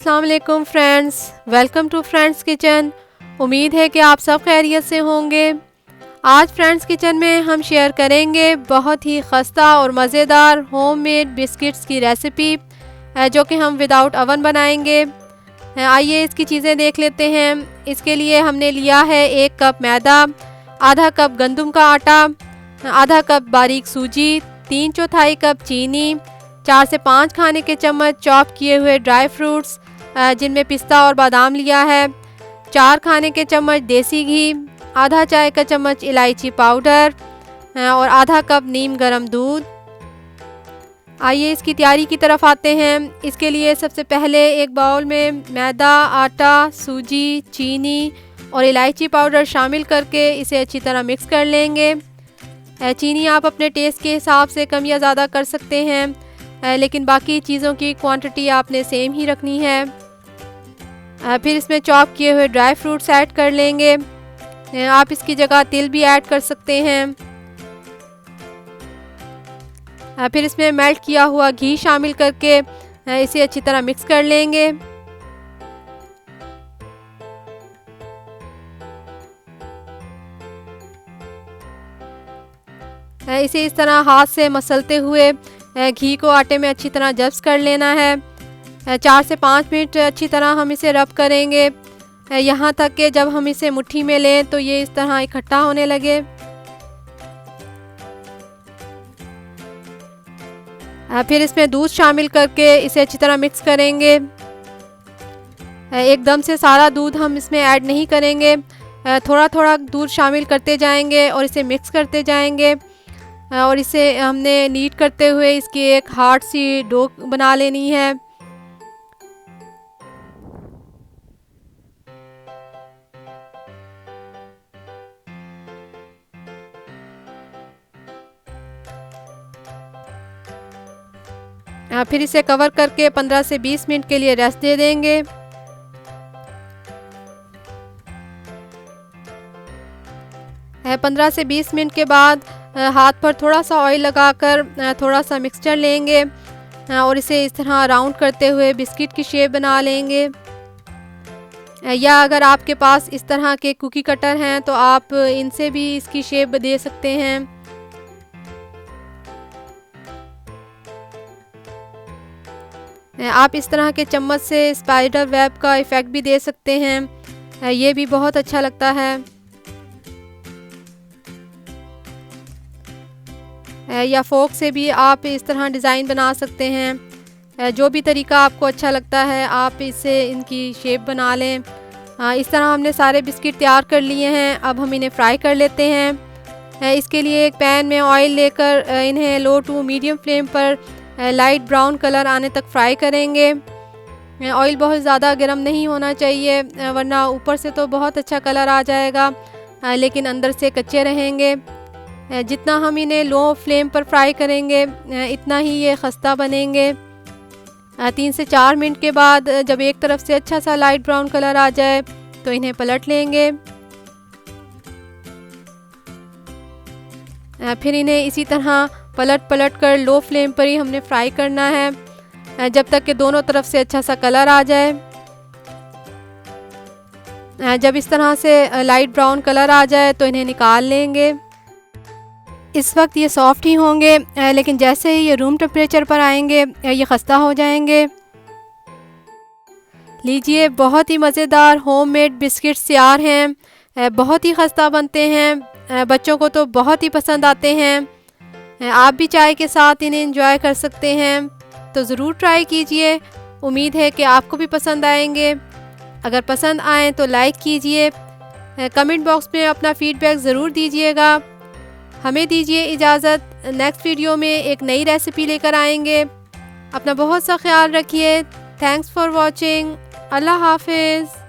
अस्सलाम वालेकुम friends, welcome to friends kitchen. उम्मीद है कि आप सब खैरियत से होंगे। आज फ्रेंड्स किचन में हम शेयर करेंगे बहुत ही खस्ता और मज़ेदार होममेड बिस्किट्स की रेसिपी जो कि हम विदाउट अवन बनाएंगे। आइए इसकी चीज़ें देख लेते हैं। इसके लिए हमने लिया है 1 कप मैदा, आधा कप गंदम का आटा, आधा कप बारीक सूजी, 3/4 कप चीनी, 4 से 5 खाने के चम्मच चॉप किए हुए ड्राई फ्रूट्स जिनमें पिस्ता और बादाम लिया है, 4 खाने के चम्मच देसी घी, आधा चाय का चम्मच इलायची पाउडर और आधा कप नीम गर्म दूध। आइए इसकी तैयारी की तरफ आते हैं। इसके लिए सबसे पहले एक बाउल में मैदा, आटा, सूजी, चीनी और इलायची पाउडर शामिल करके इसे अच्छी तरह मिक्स कर लेंगे। चीनी आप अपने टेस्ट के हिसाब से कम या ज़्यादा कर सकते हैं, लेकिन बाकी चीज़ों की क्वांटिटी आपने सेम ही रखनी है। फिर इसमें चॉप किए हुए ड्राई फ्रूट्स ऐड कर लेंगे। आप इसकी जगह तिल भी ऐड कर सकते हैं। फिर इसमें मेल्ट किया हुआ घी शामिल करके इसे अच्छी तरह मिक्स कर लेंगे। इसे इस तरह हाथ से मसलते हुए घी को आटे में अच्छी तरह जब्स कर लेना है। 4 से 5 मिनट अच्छी तरह हम इसे रब करेंगे, यहाँ तक कि जब हम इसे मुट्ठी में लें तो ये इस तरह इकट्ठा होने लगे। फिर इसमें दूध शामिल करके इसे अच्छी तरह मिक्स करेंगे। एकदम से सारा दूध हम इसमें ऐड नहीं करेंगे, थोड़ा थोड़ा दूध शामिल करते जाएंगे और इसे मिक्स करते जाएंगे। और इसे हमने नीट करते हुए इसकी एक हार्ड सी डो बना लेनी है। फिर इसे कवर करके 15 से 20 मिनट के लिए रेस्ट दे देंगे। है 15 से 20 मिनट के बाद हाथ पर थोड़ा सा ऑयल लगाकर थोड़ा सा मिक्सचर लेंगे और इसे इस तरह राउंड करते हुए बिस्किट की शेप बना लेंगे। या अगर आपके पास इस तरह के कुकी कटर हैं तो आप इनसे भी इसकी शेप दे सकते हैं। आप इस तरह के चम्मच से स्पाइडर वेब का इफ़ेक्ट भी दे सकते हैं, ये भी बहुत अच्छा लगता है। या फोक से भी आप इस तरह डिज़ाइन बना सकते हैं। जो भी तरीका आपको अच्छा लगता है आप इससे इनकी शेप बना लें। इस तरह हमने सारे बिस्किट तैयार कर लिए हैं। अब हम इन्हें फ्राई कर लेते हैं। इसके लिए एक पैन में ऑयल लेकर इन्हें लो टू मीडियम फ्लेम पर लाइट ब्राउन कलर आने तक फ्राई करेंगे। ऑयल बहुत ज़्यादा गर्म नहीं होना चाहिए, वरना ऊपर से तो बहुत अच्छा कलर आ जाएगा लेकिन अंदर से कच्चे रहेंगे। जितना हम इन्हें लो फ्लेम पर फ्राई करेंगे इतना ही ये खस्ता बनेंगे। 3 से 4 मिनट के बाद जब एक तरफ से अच्छा सा लाइट ब्राउन कलर आ जाए तो इन्हें पलट लेंगे। फिर इन्हें इसी तरह पलट पलट कर लो फ्लेम पर ही हमने फ्राई करना है जब तक कि दोनों तरफ से अच्छा सा कलर आ जाए। जब इस तरह से लाइट ब्राउन कलर आ जाए तो इन्हें निकाल लेंगे। इस वक्त ये सॉफ्ट ही होंगे, लेकिन जैसे ही ये रूम टेम्परेचर पर आएंगे ये खस्ता हो जाएंगे। लीजिए, बहुत ही मज़ेदार होममेड बिस्किट्स तैयार हैं। बहुत ही खस्ता बनते हैं, बच्चों को तो बहुत ही पसंद आते हैं। आप भी चाय के साथ इन्हें एंजॉय कर सकते हैं, तो ज़रूर ट्राई कीजिए। उम्मीद है कि आपको भी पसंद आएंगे। अगर पसंद आए तो लाइक कीजिए, कमेंट बॉक्स में अपना फीडबैक ज़रूर दीजिएगा। हमें दीजिए इजाज़त, नेक्स्ट वीडियो में एक नई रेसिपी लेकर आएंगे। अपना बहुत सा ख्याल रखिए। Thanks for watching. अल्लाह हाफिज़।